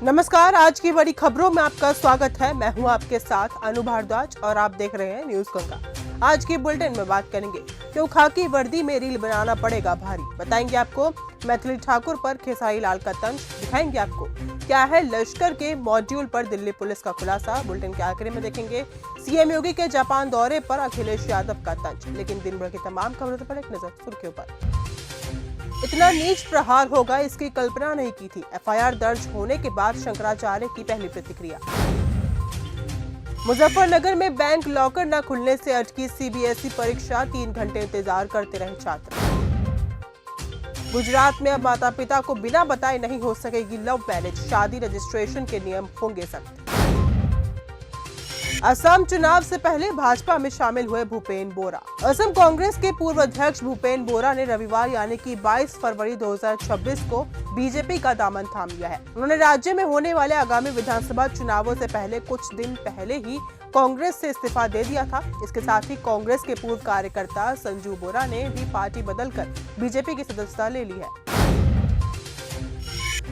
नमस्कार, आज की बड़ी खबरों में आपका स्वागत है। मैं हूं आपके साथ अनु भारद्वाज और आप देख रहे हैं न्यूज गंगा। आज की बुलेटिन में बात करेंगे क्यों खाकी वर्दी में रील बनाना पड़ेगा भारी। बताएंगे आपको मैथिली ठाकुर पर खेसारी लाल का तंज। दिखाएंगे आपको क्या है लश्कर के मॉड्यूल पर दिल्ली पुलिस का खुलासा। बुलेटिन के आखिर में देखेंगे सीएम योगी के जापान दौरे पर अखिलेश यादव का तंज। लेकिन दिन भर की तमाम खबरों पर एक नजर सुर्खियों पर। इतना नीच प्रहार होगा इसकी कल्पना नहीं की थी। एफआईआर दर्ज होने के बाद शंकराचार्य की पहली प्रतिक्रिया। मुजफ्फरनगर में बैंक लॉकर न खुलने से अटकी सीबीएसई परीक्षा, 3 घंटे इंतजार करते रहे छात्र। गुजरात में अब माता पिता को बिना बताए नहीं हो सकेगी लव मैरिज, शादी रजिस्ट्रेशन के नियम होंगे सख्त। असम चुनाव से पहले भाजपा में शामिल हुए भूपेन बोरा। असम कांग्रेस के पूर्व अध्यक्ष भूपेन बोरा ने रविवार यानी कि 22 फरवरी 2026 को बीजेपी का दामन थाम लिया है। उन्होंने राज्य में होने वाले आगामी विधानसभा चुनावों से पहले कुछ दिन पहले ही कांग्रेस से इस्तीफा दे दिया था। इसके साथ ही कांग्रेस के पूर्व कार्यकर्ता संजू बोरा ने भी पार्टी बदलकर बीजेपी की सदस्यता ले ली है।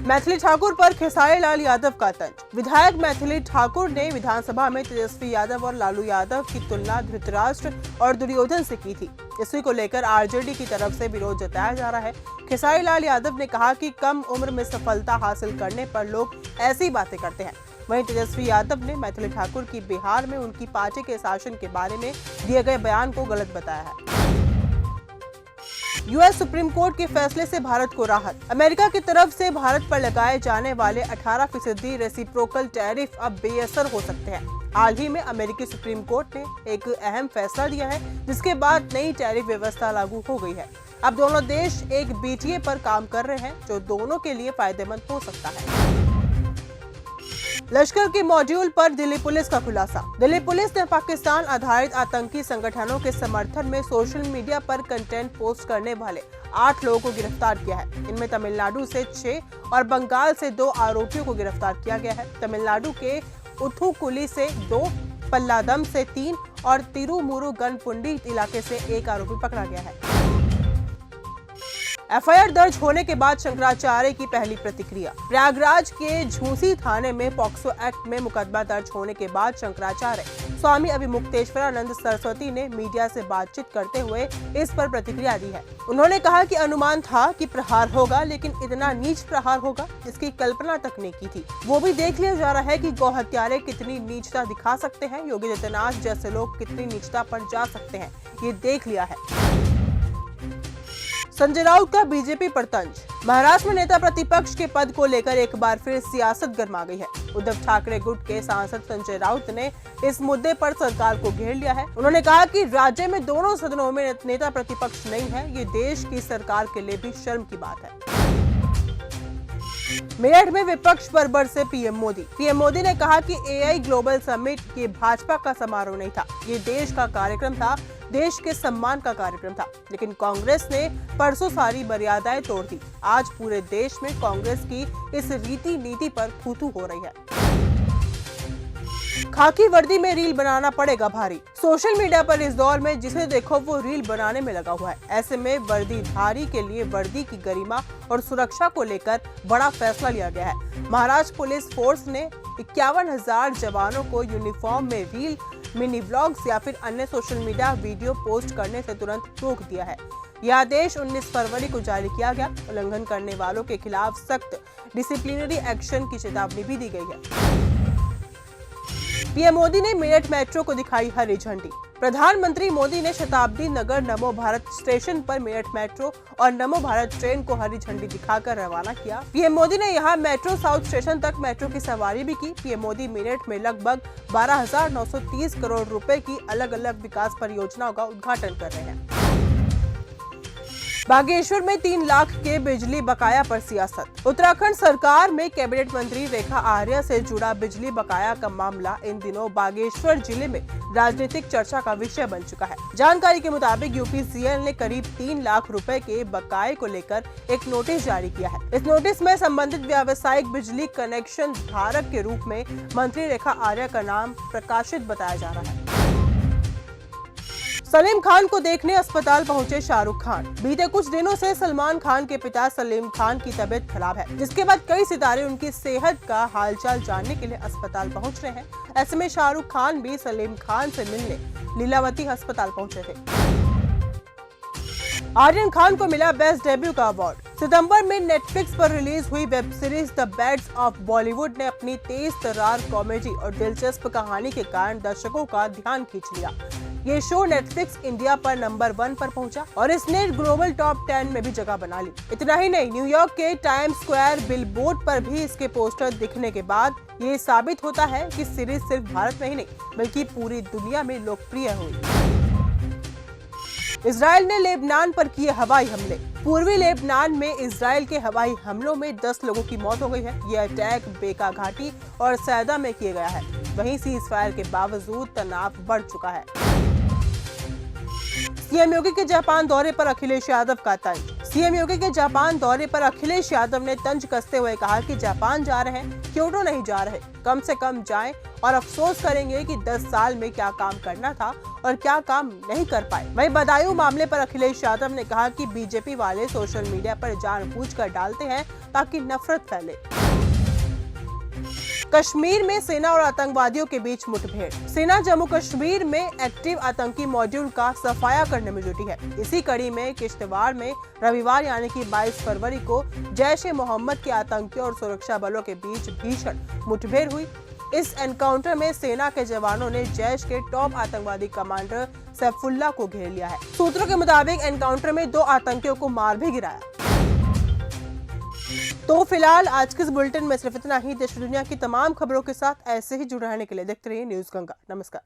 मैथिली ठाकुर पर खेसारी लाल यादव का तंज। विधायक मैथिली ठाकुर ने विधानसभा में तेजस्वी यादव और लालू यादव की तुलना धृतराष्ट्र और दुर्योधन से की थी। इसी को लेकर आरजेडी की तरफ से विरोध जताया जा रहा है। खेसारी लाल यादव ने कहा कि कम उम्र में सफलता हासिल करने पर लोग ऐसी बातें करते हैं। वहीं तेजस्वी यादव ने मैथिली ठाकुर की बिहार में उनकी पार्टी के शासन के बारे में दिए गए बयान को गलत बताया है। यूएस सुप्रीम कोर्ट के फैसले से भारत को राहत। अमेरिका की तरफ से भारत पर लगाए जाने वाले 18% रेसिप्रोकल टैरिफ अब बेअसर हो सकते हैं। हाल ही में अमेरिकी सुप्रीम कोर्ट ने एक अहम फैसला दिया है, जिसके बाद नई टैरिफ व्यवस्था लागू हो गई है। अब दोनों देश एक बीटीए पर काम कर रहे हैं, जो दोनों के लिए फायदेमंद हो सकता है। लश्कर के मॉड्यूल पर दिल्ली पुलिस का खुलासा। दिल्ली पुलिस ने पाकिस्तान आधारित आतंकी संगठनों के समर्थन में सोशल मीडिया पर कंटेंट पोस्ट करने वाले 8 लोगों को गिरफ्तार किया है। इनमें तमिलनाडु से 6 और बंगाल से 2 आरोपियों को गिरफ्तार किया गया है। तमिलनाडु के उथुकुली से 2, पल्लादम से 3 और तिरुमुरुगनपुंडी इलाके से 1 आरोपी पकड़ा गया है। एफआईआर दर्ज होने के बाद शंकराचार्य की पहली प्रतिक्रिया। प्रयागराज के झूसी थाने में पॉक्सो एक्ट में मुकदमा दर्ज होने के बाद शंकराचार्य स्वामी अभिमुक्तेश्वरानंद सरस्वती ने मीडिया से बातचीत करते हुए इस पर प्रतिक्रिया दी है। उन्होंने कहा कि अनुमान था कि प्रहार होगा, लेकिन इतना नीच प्रहार होगा इसकी कल्पना तक नहीं की थी। वो भी देख लिया जा रहा है कि गौ हत्यारे कितनी नीचता दिखा सकते हैं, योगी आदित्यनाथ जैसे लोग कितनी नीचता पर जा सकते हैं, ये देख लिया है। संजय राउत का बीजेपी पर तंज। महाराष्ट्र में नेता प्रतिपक्ष के पद को लेकर एक बार फिर सियासत गर्मा गई है। उद्धव ठाकरे गुट के सांसद संजय राउत ने इस मुद्दे पर सरकार को घेर लिया है। उन्होंने कहा कि राज्य में दोनों सदनों में नेता प्रतिपक्ष नहीं है, ये देश की सरकार के लिए भी शर्म की बात है। मेरठ में विपक्ष पर बरसे पीएम मोदी। पीएम मोदी ने कहा कि एआई ग्लोबल समिट ये भाजपा का समारोह नहीं था, ये देश का कार्यक्रम था, देश के सम्मान का कार्यक्रम था। लेकिन कांग्रेस ने परसों सारी मर्यादाएं तोड़ दी। आज पूरे देश में कांग्रेस की इस रीति नीति पर थू-थू हो रही है। खाकी वर्दी में रील बनाना पड़ेगा भारी। सोशल मीडिया पर इस दौर में जिसे देखो वो रील बनाने में लगा हुआ है। ऐसे में वर्दीधारी के लिए वर्दी की गरिमा और सुरक्षा को लेकर बड़ा फैसला लिया गया है। महाराष्ट्र पुलिस फोर्स ने 51,000 जवानों को यूनिफॉर्म में रील, मिनी ब्लॉग्स या फिर अन्य सोशल मीडिया वीडियो पोस्ट करने से तुरंत रोक दिया है। यह आदेश 19 फरवरी को जारी किया गया। उल्लंघन करने वालों के खिलाफ सख्त डिसिप्लिनरी एक्शन की चेतावनी भी दी गई है। पीएम मोदी ने मेरठ मेट्रो को दिखाई हरी झंडी। प्रधानमंत्री मोदी ने शताब्दी नगर नमो भारत स्टेशन पर मेरठ मेट्रो और नमो भारत ट्रेन को हरी झंडी दिखाकर रवाना किया। पीएम मोदी ने यहां मेट्रो साउथ स्टेशन तक मेट्रो की सवारी भी की। पीएम मोदी मेरठ में लगभग 12,930 करोड़ रुपए की अलग अलग विकास परियोजनाओं का उद्घाटन कर रहे हैं। बागेश्वर में 3 लाख के बिजली बकाया पर सियासत। उत्तराखंड सरकार में कैबिनेट मंत्री रेखा आर्या से जुड़ा बिजली बकाया का मामला इन दिनों बागेश्वर जिले में राजनीतिक चर्चा का विषय बन चुका है। जानकारी के मुताबिक यूपीसीएल ने करीब 3 लाख रुपए के बकाये को लेकर एक नोटिस जारी किया है। इस नोटिस में संबंधित व्यावसायिक बिजली कनेक्शन धारक के रूप में मंत्री रेखा आर्या का नाम प्रकाशित बताया जा रहा है। सलीम खान को देखने अस्पताल पहुंचे शाहरुख खान। बीते कुछ दिनों से सलमान खान के पिता सलीम खान की तबीयत खराब है, जिसके बाद कई सितारे उनकी सेहत का हालचाल जानने के लिए अस्पताल पहुंच रहे हैं। ऐसे में शाहरुख खान भी सलीम खान से मिलने लीलावती अस्पताल पहुंचे थे। आर्यन खान को मिला बेस्ट डेब्यू का अवार्ड। सितंबर में नेटफ्लिक्स पर रिलीज हुई web series the beds of Bollywood ने अपनी तेज तर्रार कॉमेडी और दिलचस्प कहानी के कारण दर्शकों का ध्यान खींच लिया। ये शो नेटफ्लिक्स इंडिया पर नंबर 1 पर पहुंचा और इसने ग्लोबल टॉप 10 में भी जगह बना ली। इतना ही नहीं, न्यूयॉर्क के टाइम स्क्वायर बिलबोर्ड पर भी इसके पोस्टर दिखने के बाद ये साबित होता है कि सीरीज सिर्फ भारत में ही नहीं बल्कि पूरी दुनिया में लोकप्रिय हुई। इजराइल ने लेबनान पर किए हवाई हमले। पूर्वी लेबनान में इजराइल के हवाई हमलों में 10 लोगों की मौत हो गई है। यह अटैक बेका घाटी और सैदा में किया गया है। वहीं सीजफायर के बावजूद तनाव बढ़ चुका है। सीएम योगी के जापान दौरे पर अखिलेश यादव का तंज। सीएम योगी के जापान दौरे पर अखिलेश यादव ने तंज कसते हुए कहा कि जापान जा रहे हैं, क्योटो नहीं जा रहे। कम से कम जाएं और अफसोस करेंगे कि 10 साल में क्या काम करना था और क्या काम नहीं कर पाए। वहीं बदायूं मामले पर अखिलेश यादव ने कहा कि बीजेपी वाले सोशल मीडिया पर जानबूझकर डालते हैं ताकि नफरत फैले। कश्मीर में सेना और आतंकवादियों के बीच मुठभेड़। सेना जम्मू कश्मीर में एक्टिव आतंकी मॉड्यूल का सफाया करने में जुटी है। इसी कड़ी में किश्तवाड़ में रविवार यानी कि 22 फरवरी को जैश-ए-मोहम्मद के आतंकियों और सुरक्षा बलों के बीच भीषण मुठभेड़ हुई। इस एनकाउंटर में सेना के जवानों ने जैश के टॉप आतंकवादी कमांडर सैफुल्लाह को घेर लिया है। सूत्रों के मुताबिक एनकाउंटर में 2 आतंकियों को मार भी गिराया। तो फिलहाल आज के इस बुलेटिन में सिर्फ इतना ही। देश दुनिया की तमाम खबरों के साथ ऐसे ही जुड़े रहने के लिए देखते रहिए न्यूज़ गंगा। नमस्कार।